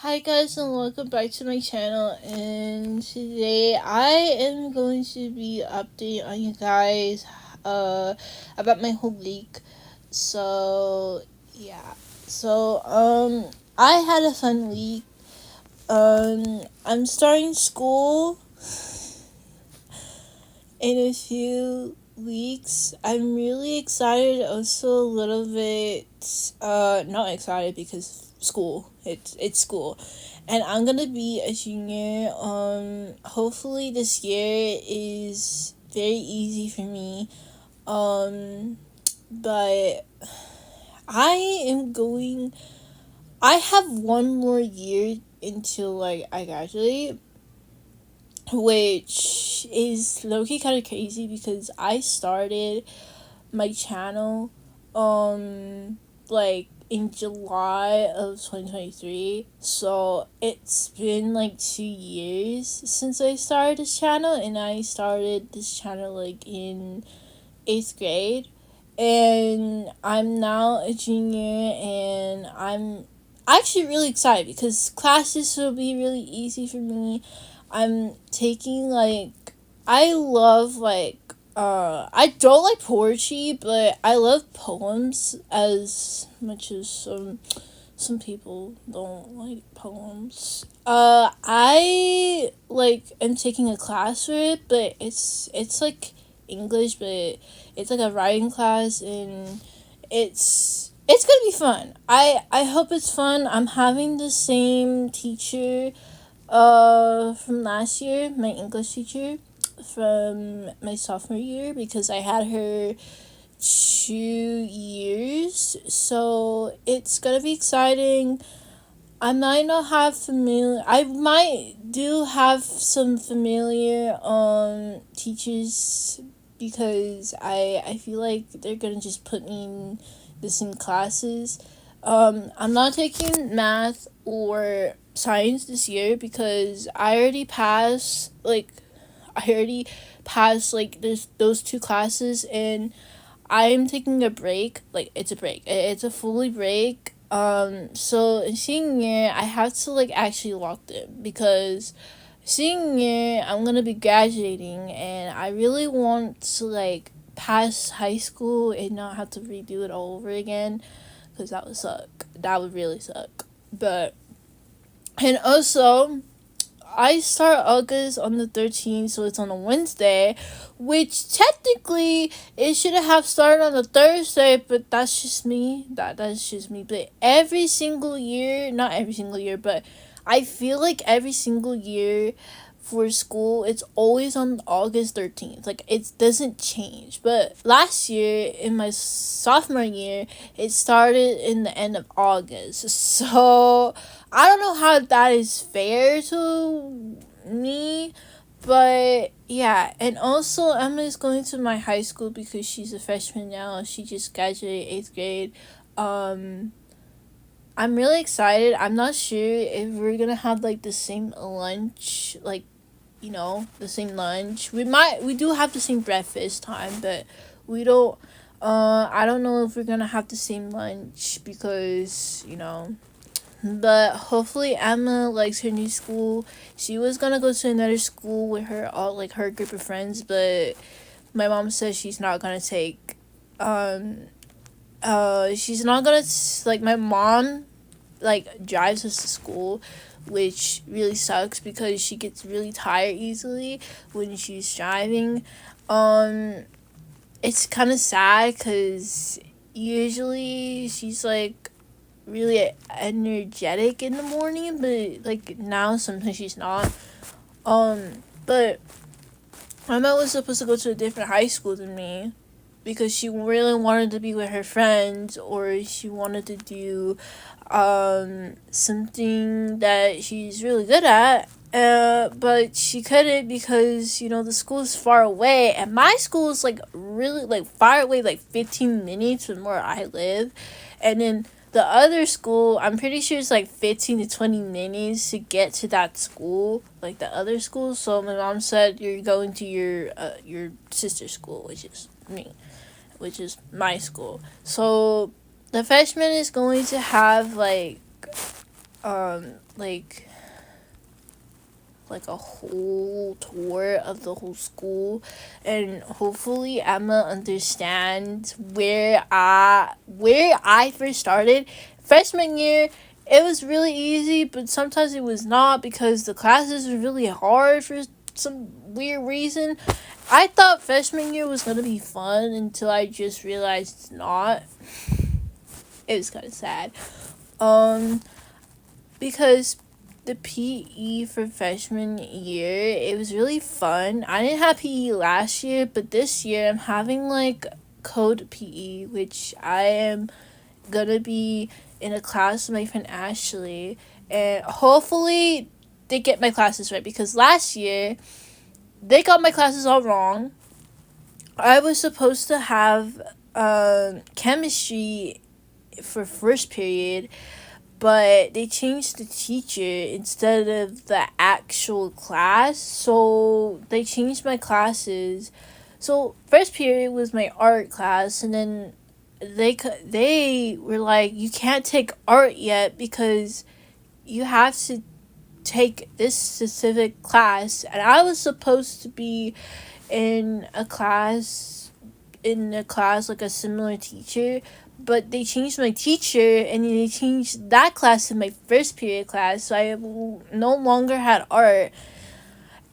Hi guys and welcome back to my channel, and today I am going to be updating on you guys about my whole week. So yeah. I had a fun week. I'm starting school in a few weeks. I'm really excited, also a little bit not excited because school. It's school. And I'm gonna be a junior. Hopefully this year is very easy for me. But I am going I have one more year until like I graduate, which is low-key kind of crazy because I started my channel like in July of 2023, so it's been like 2 years since I started this channel, and I started this channel like in 8th grade, and I'm now a junior, and I'm actually really excited because classes will be really easy for me. I'm taking like I love I don't like poetry, but I love poems as much as some people don't like poems. I like am taking a class for it, but it's like English, but it's like a writing class, and it's gonna be fun. I hope it's fun. I'm having the same teacher from last year, my English teacher from my sophomore year, because I had her 2 years, so it's gonna be exciting. I might do have some familiar teachers, because I feel like they're gonna just put me in the same classes. I'm not taking math or science this year because I already passed like those two classes, and I'm taking a break. Like, it's a break. It's a fully break. So in senior year, I have to like actually lock them, because senior year I'm gonna be graduating, and I really want to like pass high school and not have to redo it all over again, because that would suck. That would really suck. But and also, I start August on the 13th, so it's on a Wednesday, which technically it should have started on a Thursday, but that's just me. That's just me. But every single year, not every single year, but I feel like every single year for school, it's always on August 13th. Like, it doesn't change. But last year, in my sophomore year, it started in the end of August. So I don't know how that is fair to me, but yeah. And also, Emma is going to my high school because she's a freshman now. She just graduated 8th grade. Um, I'm really excited. I'm not sure if we're gonna have like the same lunch, like, the same lunch. We do have the same breakfast time, but we don't. I don't know if we're gonna have the same lunch because, but hopefully Emma likes her new school. She was gonna go to another school with her group of friends, but my mom says she's not gonna take. She's not gonna like, my mom like drives us to school, which really sucks because she gets really tired easily when she's driving. Um, it's kind of sad because usually she's like really energetic in the morning, but like now sometimes she's not. But Emma was supposed to go to a different high school than me because she really wanted to be with her friends, or she wanted to do something that she's really good at, but she couldn't because the school is far away, and my school is like really like far away, like 15 minutes from where I live, and then the other school, I'm pretty sure it's like 15 to 20 minutes to get to that school, like the other school. So my mom said, you're going to your sister's school, which is me, which is my school. So the freshman is going to have like like a whole tour of the whole school, and hopefully Emma understands where I first started. Freshman year, it was really easy, but sometimes it was not because the classes were really hard for some weird reason. I thought freshman year was gonna be fun until I just realized it's not. It was kind of sad. Um, because the PE for freshman year, it was really fun. I didn't have PE last year, but this year I'm having like code PE, which I am gonna be in a class with my friend Ashley, and hopefully they get my classes right because last year they got my classes all wrong. I was supposed to have chemistry for first period, but they changed the teacher instead of the actual class, so they changed my classes. So first period was my art class, and then they were like, you can't take art yet because you have to take this specific class, and I was supposed to be in a class like a similar teacher, but they changed my teacher and they changed that class to my first period class, so I no longer had art.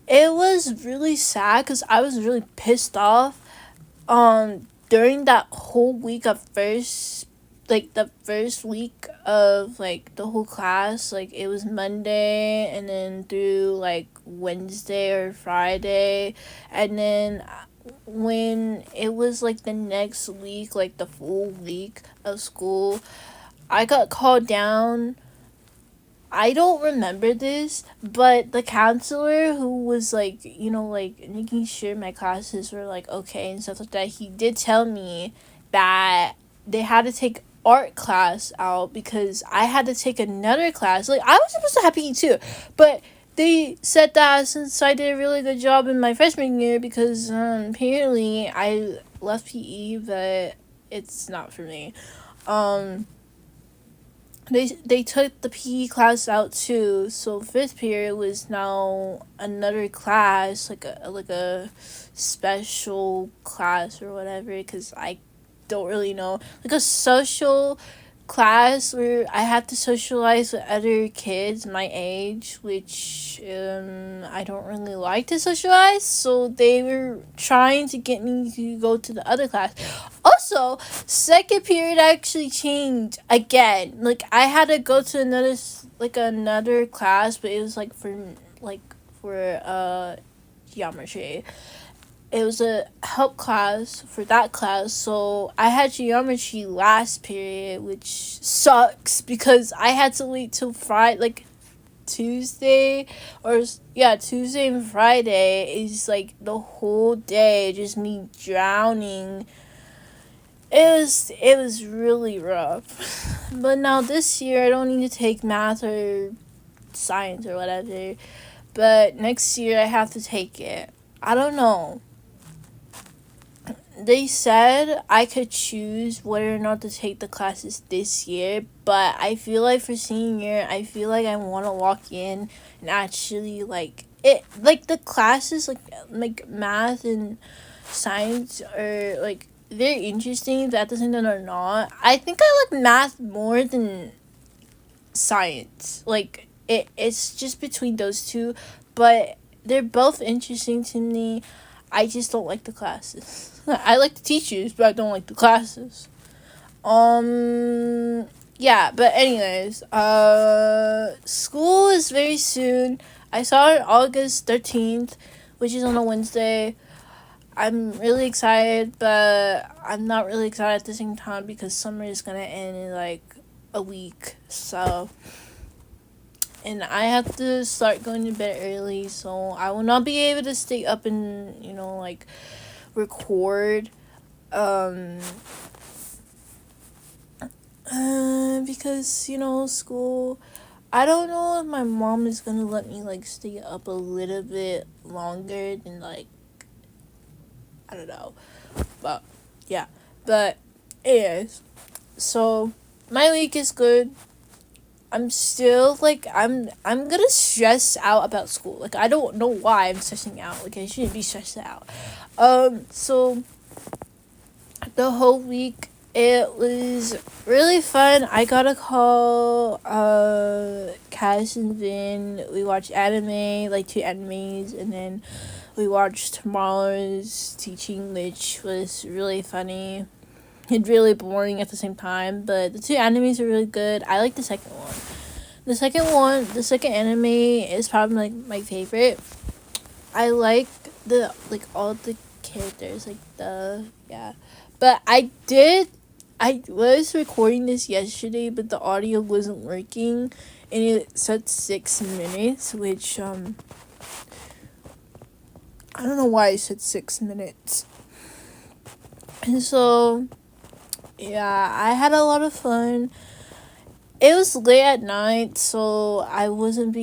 It was really sad because I was really pissed off during that whole week of the first week of like the whole class. Like it was Monday and then through like Wednesday or Friday, and then when it was like the next week, like the full week of school, I got called down. I don't remember this, but the counselor who was like, like making sure my classes were like okay and stuff like that, he did tell me that they had to take art class out because I had to take another class. Like I was supposed to have PE too, but they said that since I did a really good job in my freshman year, because apparently I left PE, but it's not for me. Um, they took the PE class out too, so fifth period was now another class, like a special class or whatever, because I don't really know, like a social class where I have to socialize with other kids my age, which I don't really like to socialize, so they were trying to get me to go to the other class. Also, second period actually changed again. Like I had to go to another class, but it was for geometry. It was a help class for that class, so I had geometry last period, which sucks because I had to wait till Friday, like Tuesday, Tuesday and Friday is like the whole day just me drowning. It was really rough. But now this year I don't need to take math or science or whatever, but next year I have to take it. I don't know. They said I could choose whether or not to take the classes this year, but I feel like for senior year, I feel like I want to walk in and actually like the classes like math and science are like they're interesting, but at the same time they're not. I think I like math more than science. Like it's just between those two, but they're both interesting to me. I just don't like the classes. I like the teachers, but I don't like the classes. Yeah, but anyways, school is very soon. I saw it August 13th, which is on a Wednesday. I'm really excited, but I'm not really excited at the same time because summer is gonna end in like a week. So, and I have to start going to bed early, so I will not be able to stay up and like record because school. I don't know if my mom is gonna let me like stay up a little bit longer than like I don't know, but yeah. But anyways, so my week is good. I'm still like I'm gonna stress out about school. Like I don't know why I'm stressing out. Like I shouldn't be stressed out. So the whole week it was really fun. I got to call Cass and Vin. We watched anime, like 2 animes, and then we watched tomorrow's teaching, which was really funny and really boring at the same time. But the 2 animes are really good. I like the second one. The second anime is probably like my favorite. I like the like all the characters, like the yeah. But I was recording this yesterday, but the audio wasn't working, and it said 6 minutes, which I don't know why it said 6 minutes. And so yeah, I had a lot of fun. It was late at night, so I wasn't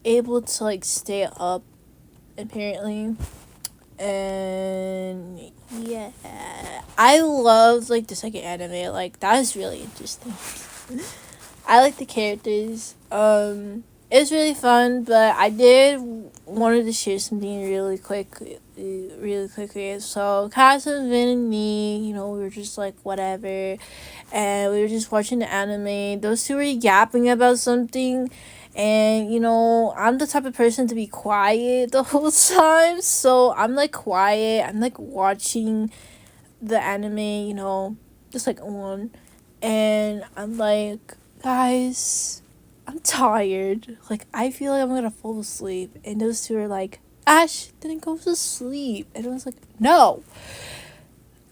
able to like stay up apparently. And yeah, I love like the second anime. Like that was really interesting. I like the characters. It was really fun, but I did wanted to share something really quickly. So Cass and Vin and me, we were just like whatever, and we were just watching the anime. Those two were yapping about something, and I'm the type of person to be quiet the whole time. So I'm like quiet. I'm like watching the anime, just like on, and I'm like, guys, I'm tired. Like I feel like I'm gonna fall asleep. And those two are like, Ash didn't go to sleep. And I was like, no.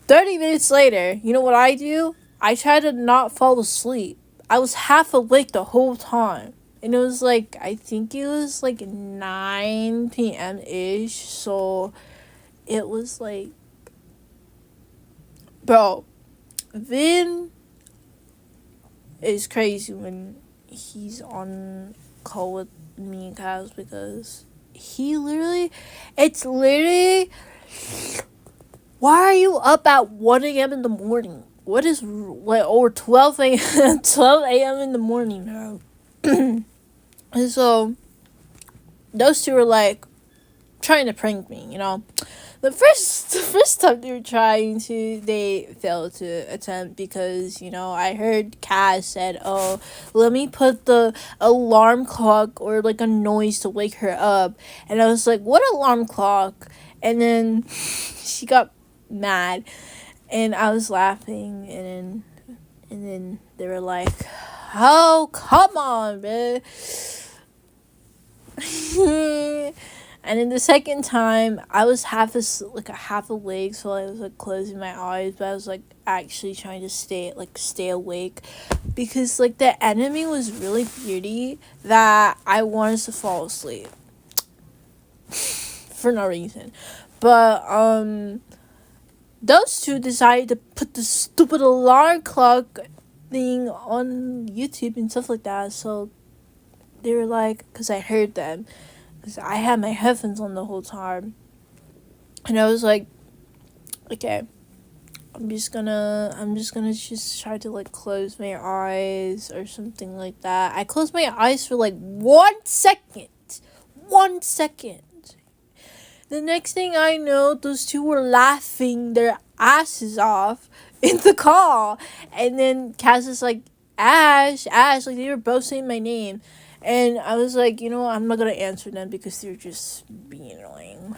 30 minutes later, you know what I do? I try to not fall asleep. I was half awake the whole time. And it was like, I think it was like 9 p.m. ish. So it was like, bro, Vin is crazy when he's on call with me and Kaz, because it's literally, why are you up at 1 a.m. in the morning? What is, like, or 12 a.m. 12 a.m. in the morning, bro? And so, those two were, like, trying to prank me, The first time they failed to attempt, because, I heard Cass said, oh, let me put the alarm clock or, like, a noise to wake her up. And I was like, what alarm clock? And then she got mad, and I was laughing, and then they were like, oh, come on, man. And then the second time, I was half awake, so I was like closing my eyes, but I was like actually trying to stay awake, because like the anime was really beauty that I wanted to fall asleep for no reason. But those two decided to put the stupid alarm clock thing on YouTube and stuff like that. So they were like, because I heard them. Because I had my headphones on the whole time. And I was like, okay, I'm just gonna just try to like close my eyes or something like that. I closed my eyes for like 1 second. 1 second. The next thing I know, those two were laughing their asses off in the call. And then Cass is like, Ash, like they were both saying my name. And I was like, I'm not going to answer them because they're just being annoying,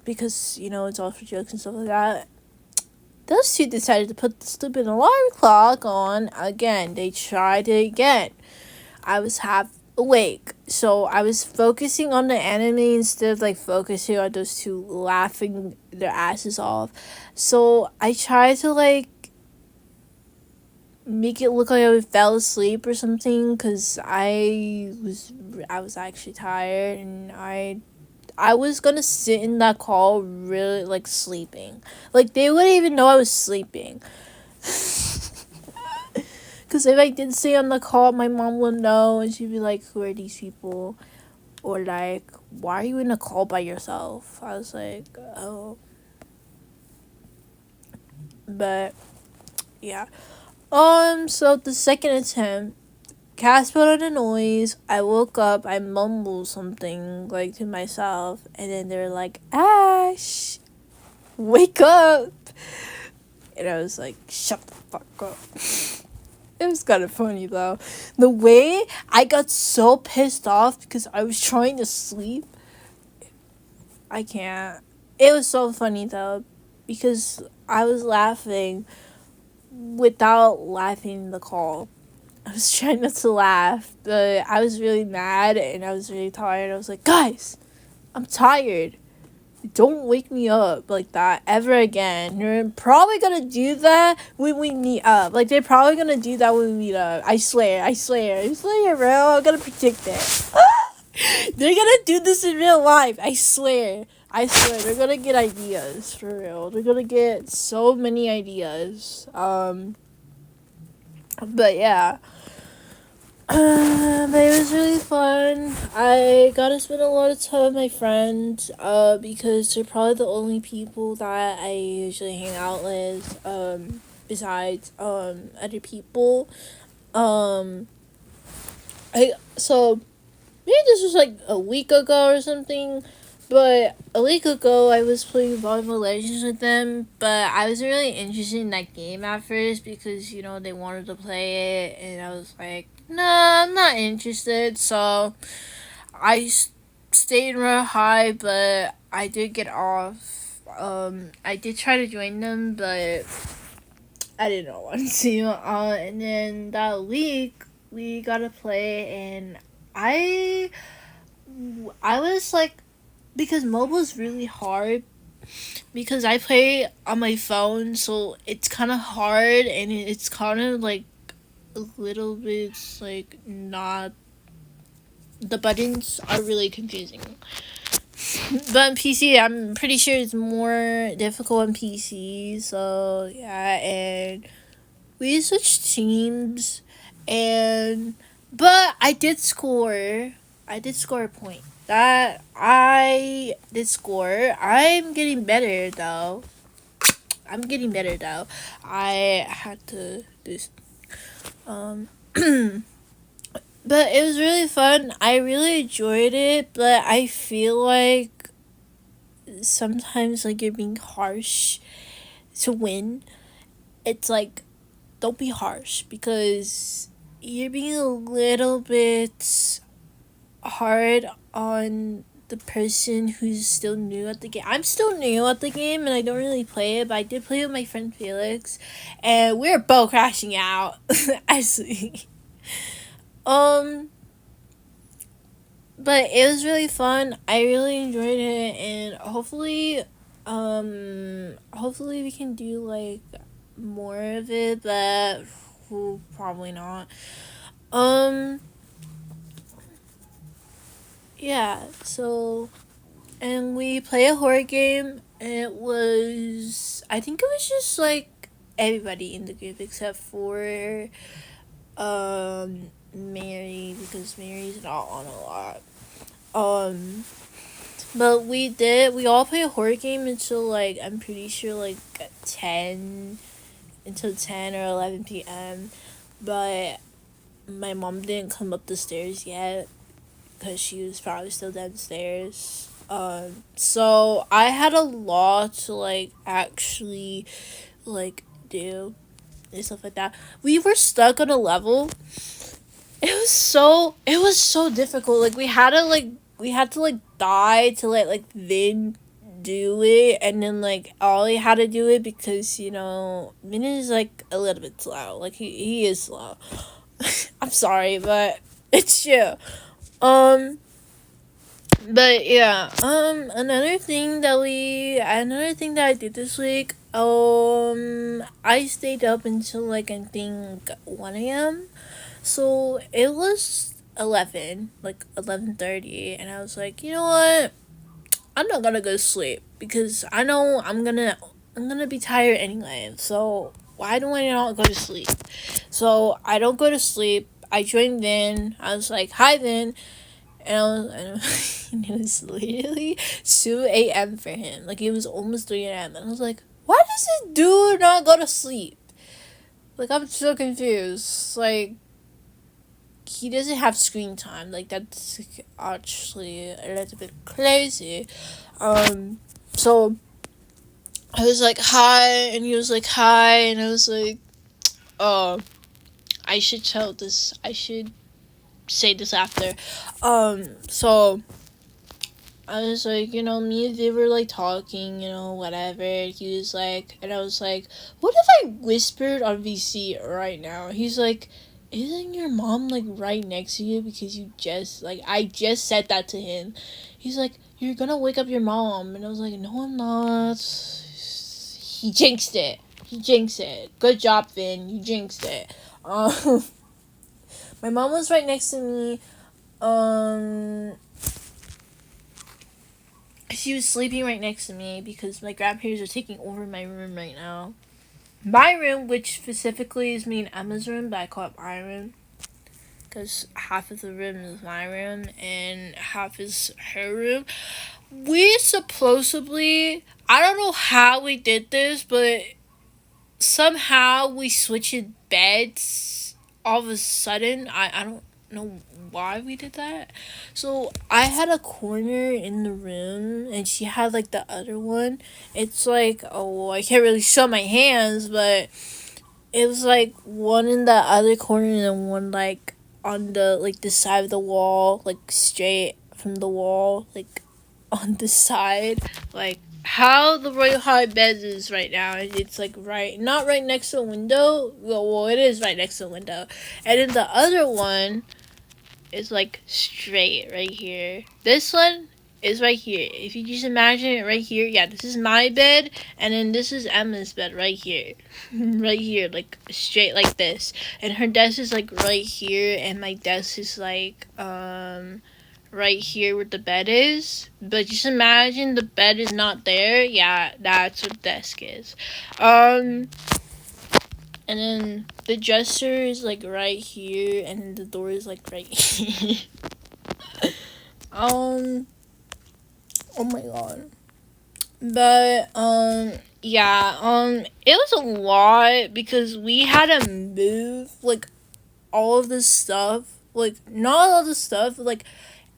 because, it's all for jokes and stuff like that. Those two decided to put the stupid alarm clock on again. They tried it again. I was half awake, so I was focusing on the anime instead of like focusing on those two laughing their asses off. So I tried to like make it look like I fell asleep or something, because I was actually tired, and I was gonna sit in that call really like sleeping. Like they wouldn't even know I was sleeping. Because if I did stay on the call, my mom would know, and she'd be like, who are these people? Or like, why are you in a call by yourself? I was like, oh. But yeah. So the second attempt, Cass put on a noise. I woke up. I mumbled something like to myself, and then they're like, "Ash, wake up!" And I was like, "Shut the fuck up." It was kind of funny though. The way I got so pissed off because I was trying to sleep. I can't. It was so funny though, because I was laughing without laughing in the call. I was trying not to laugh, but I was really mad and I was really tired. I was like, guys, I'm tired. Don't wake me up like that ever again. You're probably gonna do that when we meet up. Like, they're probably gonna do that when we meet up. I swear, bro. I'm gonna predict it. They're gonna do this in real life. I swear. They're gonna get ideas for real. They're gonna get so many ideas. But yeah. But it was really fun. I got to spend a lot of time with my friends, because they're probably the only people that I usually hang out with, besides, other people. Um, maybe this was like a week ago or something. But a week ago, I was playing Volleyball Legends with them, but I wasn't really interested in that game at first because, they wanted to play it, and I was like, nah, I'm not interested. So I stayed real high, but I did get off. I did try to join them, but I did not want to. And then that week, we got to play, and I was like, because mobile is really hard, because I play on my phone, so it's kind of hard, and it's kind of like a little bit like not, the buttons are really confusing. But on PC, I'm pretty sure it's more difficult on PC. So yeah, and we switched teams, and but I did score. I did score a point. That I did score. I'm getting better though. I had to do. But it was really fun. I really enjoyed it, but I feel like sometimes like you're being harsh to win. It's like, don't be harsh, because you're being a little bit hard on the person who's still new at the game. I'm still new at the game and I don't really play it, but I did play with my friend Felix, and we were both crashing out. Actually. But it was really fun. I really enjoyed it, and hopefully we can do like more of it, but probably not. Yeah, so, and we play a horror game, and I think it was just like everybody in the group except for Mary, because Mary's not on a lot. But we all play a horror game until like, I'm pretty sure like 10 until 10 or 11 p.m. But my mom didn't come up the stairs yet because she was probably still downstairs. So I had a lot to like actually like do and stuff like that. We were stuck on a level. It was so difficult. Like, we had to like die to like then do it, and then like Ollie had to do it because Min is like a little bit slow. Like, he is slow. I'm sorry, but it's true. But yeah, another thing that I did this week, I stayed up until like, I think 1 a.m. So it was 11:30, and I was like, you know what? I'm not gonna go to sleep because I know I'm gonna be tired anyway. So why do I not go to sleep? So I don't go to sleep. I joined Vin. I was like, hi Vin. And it was literally 2 a.m. for him. Like, it was almost 3 a.m. And I was like, why does this dude not go to sleep? Like, I'm so confused. Like, he doesn't have screen time. Like, that's actually a little bit crazy. So I was like, hi, and he was like, hi, and I was like, oh, I should say this after. So I was like, me and Viv were like talking, whatever. He was like, and I was like, what if I whispered on VC right now? He's like, isn't your mom like right next to you? Because I just said that to him. He's like, you're gonna wake up your mom. And I was like, no, I'm not. He jinxed it. Good job, Finn. You jinxed it. My mom was right next to me. She was sleeping right next to me because my grandparents are taking over my room right now. My room, which specifically is me and Emma's room, but I call it my room because half of the room is my room and half is her room. We supposedly, I don't know how we did this, but somehow we switched beds all of a sudden. I don't know why we did that. So I had a corner in the room and she had like the other one. It's like, oh, I can't really show my hands, but it was like one in the other corner and one like on the like the side of the wall, like straight from the wall, like on the side, like how the Royal High bed is right now. It's like not right next to the window. Well, it is right next to the window, and then the other one is like straight right here. This one is right here. If you just imagine it right here, yeah, this is my bed, and then this is Emma's bed right here. Right here, like straight like this. And her desk is like right here, and my desk is like right here where the bed is. But just imagine the bed is not there. Yeah, that's what the desk is. And then the dresser is like right here, and then the door is like right here. Oh my god. But yeah, it was a lot because we had to move like all of this stuff. Like not all the stuff, but, like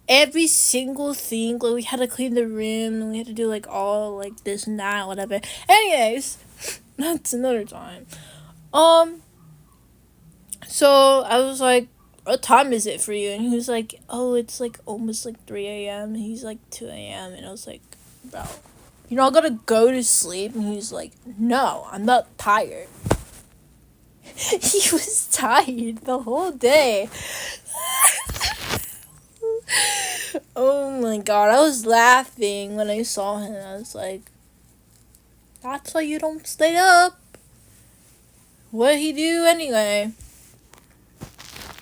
every single thing. Like we had to clean the room and we had to do like all like this and that, whatever. Anyways, that's another time. So I was like, what time is it for you? And he was like, oh, it's like almost like 3 a.m. And he's like 2 a.m. And I was like, bro, you're not gonna go to sleep? And he's like, no, I'm not tired. He was tired the whole day. Oh my god, I was laughing when I saw him. I was like, that's why you don't stay up. What'd he do anyway?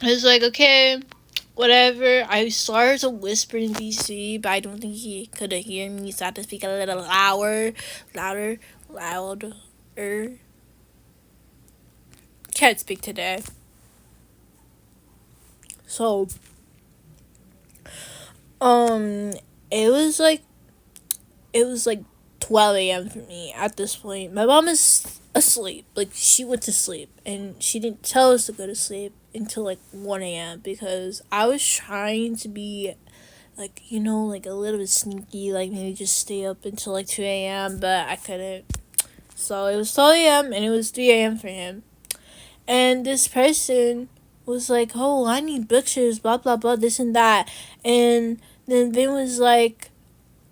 I was like, okay, whatever. I started to whisper in VC, but I don't think he could hear me, so I had to speak a little louder. Can't speak today. So, it was like 12 a.m. for me at this point. My mom is asleep. Like, she went to sleep, and she didn't tell us to go to sleep until like 1 a.m. because I was trying to be like, like a little bit sneaky, like maybe just stay up until like 2 a.m., but I couldn't. So it was 12 a.m. and it was 3 a.m. for him. And this person was like, oh, I need pictures, blah, blah, blah, this and that. And then Vin was like,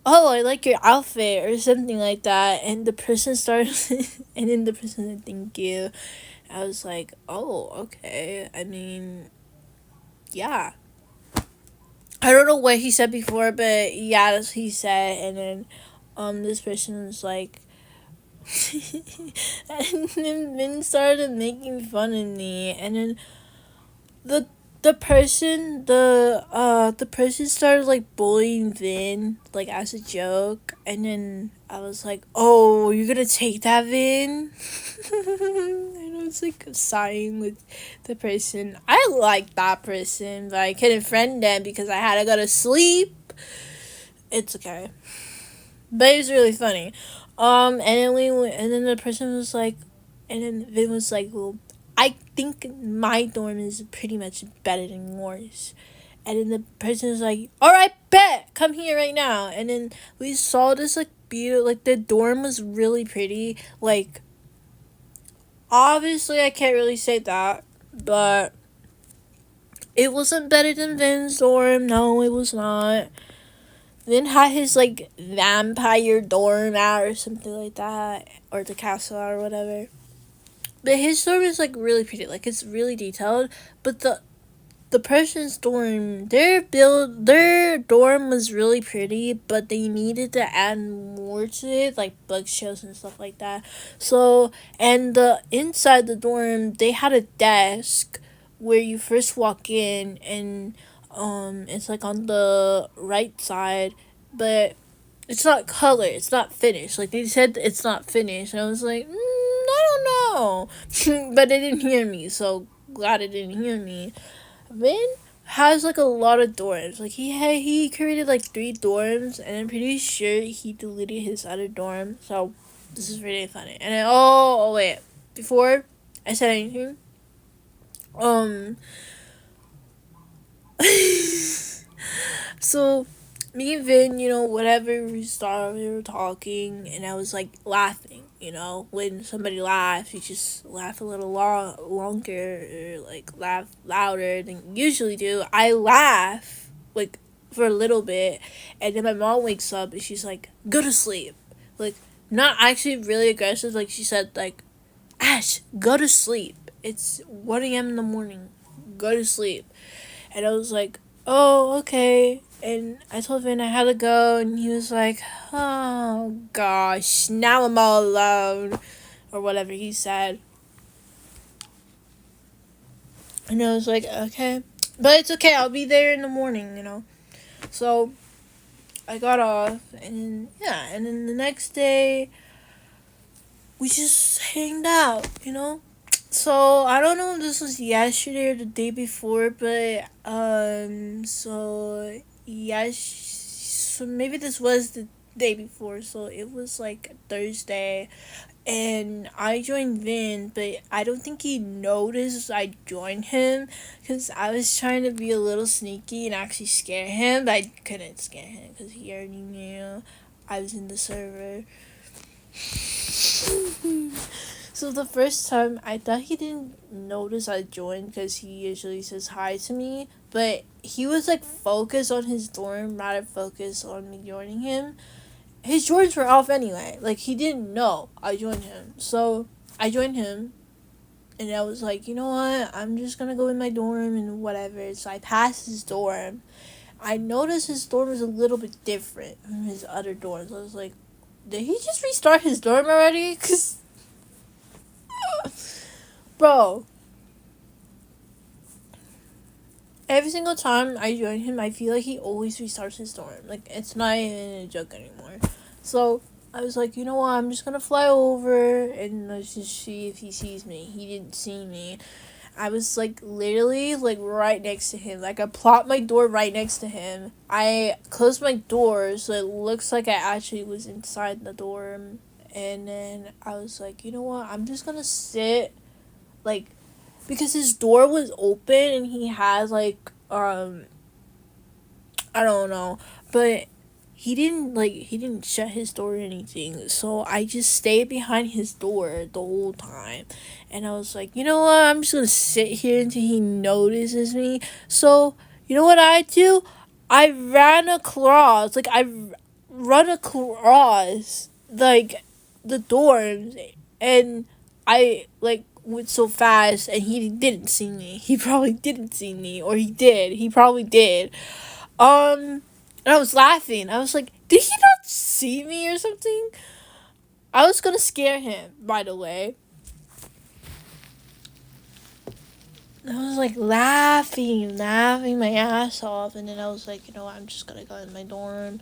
oh, I like your outfit or something like that. And the person started, and then the person said, thank you. I was like, oh, okay. I mean, yeah. I don't know what he said before, but yeah, that's what he said. And then, this person was like, and then Min started making fun of me, and then the person started like bullying Vin like as a joke, and then I was like, oh, you're gonna take that, Vin? And I was like sighing with the person. I liked that person, but I couldn't friend them because I had to go to sleep. It's okay, but it was really funny. And then the person was like, and then Vin was like, well, I think my dorm is pretty much better than yours. And then the person was like, all right, bet, come here right now. And then we saw this like beautiful, like the dorm was really pretty. Like, obviously, I can't really say that, but it wasn't better than Vin's dorm. No, it was not. Vin had his like vampire dorm out or something like that, or the castle out or whatever. But his dorm is like really pretty, like it's really detailed. But the person's dorm, their dorm was really pretty, but they needed to add more to it, like bookshelves and stuff like that. So, and the inside the dorm, they had a desk where you first walk in, and it's like on the right side, but it's not color, it's not finished. Like they said, it's not finished, and I was like, I don't know, but they didn't hear me, so glad it didn't hear me. Vin has like a lot of dorms. Like he created like 3 dorms, and I'm pretty sure he deleted his other dorm. So this is really funny. And then, oh wait, before I said anything, um, so me and Vin, whatever we were talking, and I was like laughing. When somebody laughs, you just laugh a little longer, or like laugh louder than you usually do. I laugh like for a little bit, and then my mom wakes up and she's like, "Go to sleep." Like, not actually really aggressive. Like she said, like, "Ash, go to sleep. It's 1 a.m. in the morning. Go to sleep." And I was like, "Oh, okay." And I told Vin I had to go, and he was like, "Oh, gosh, now I'm all alone," or whatever he said. And I was like, "Okay. But it's okay, I'll be there in the morning. So, I got off, and yeah, and then the next day, we just hanged out. So I don't know if this was yesterday or the day before, but so yes, so maybe this was the day before. So it was like Thursday, and I joined Vin, but I don't think he noticed I joined him, because I was trying to be a little sneaky and actually scare him, but I couldn't scare him because he already knew I was in the server. So the first time, I thought he didn't notice I joined because he usually says hi to me, but he was like focused on his dorm rather focused on me joining him. His Jordans were off anyway. Like, he didn't know I joined him. So I joined him, and I was like, you know what? I'm just gonna go in my dorm and whatever. So I passed his dorm. I noticed his dorm was a little bit different from his other dorms. I was like, did he just restart his dorm already? Because bro, every single time I join him, I feel like he always restarts his dorm. Like, it's not even a joke anymore. So, I was like, you know what, I'm just gonna fly over and let's just see if he sees me. He didn't see me. I was, like, literally, like, right next to him. Like, I plopped my door right next to him. I closed my door so it looks like I actually was inside the dorm. And then I was like, you know what, I'm just gonna sit, like, because his door was open and he has like I don't know, but he didn't shut his door or anything, so I just stayed behind his door the whole time. And I was like, you know what, I'm just gonna sit here until he notices me. So you know what I do, I ran across, like, I run across like the doors, and I like went so fast, and he didn't see me. He probably didn't see me, or he did. He probably did. And I was laughing. I was like, did he not see me or something? I was gonna scare him, by the way. I was like laughing my ass off, and then I was like, you know what, I'm just gonna go in my dorm,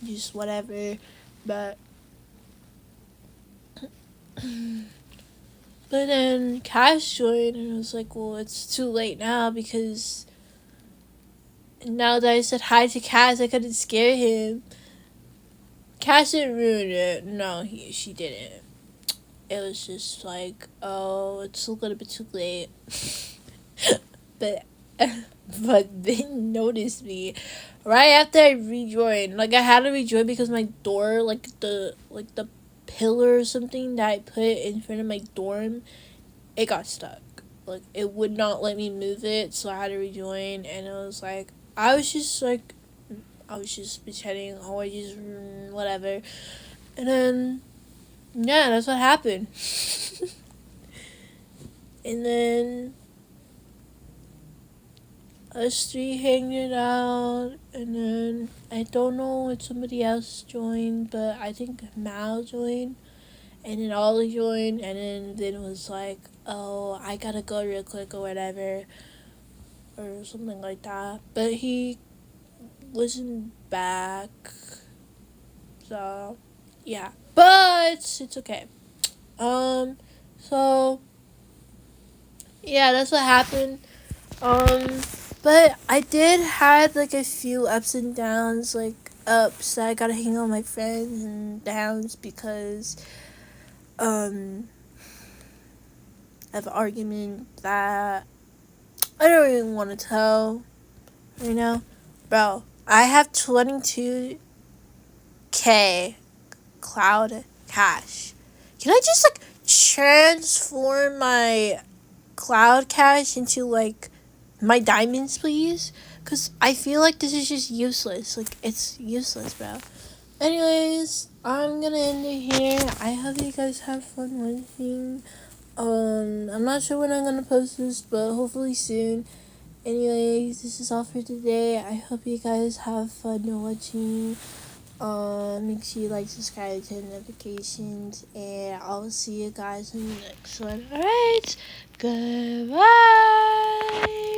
just whatever. But but then Cash joined, and I was like, well, it's too late now, because now that I said hi to Cass, I couldn't scare him. Cass didn't ruin it. No, she didn't. it was just like, oh, it's a little bit too late. but but they noticed me right after I rejoined. Like I had to rejoin because my door, like the pillar or something that I put in front of my dorm, it got stuck. Like it would not let me move it, so I had to rejoin. And it was like I was just pretending. Oh, I just whatever. And then yeah, that's what happened. And then us three hanging out, and then I don't know if somebody else joined, but I think Mal joined, and then Ollie joined, and then it was like, oh, I gotta go real quick or whatever, or something like that. But he wasn't back, so yeah. But it's okay. So yeah, that's what happened. Um, but I did had like a few ups and downs, like ups that I gotta hang on my friends, and downs because I have an argument that I don't even want to tell right now. Bro, I have 22K cloud cash. Can I just like transform my cloud cash into like my diamonds, please? Because I feel like this is just useless. Like, it's useless, bro. Anyways, I'm gonna end it here. I hope you guys have fun watching. I'm not sure when I'm gonna post this, but hopefully soon. Anyways, this is all for today. I hope you guys have fun watching. Make sure you like, subscribe, turn notifications, and I'll see you guys in the next one. Alright, goodbye.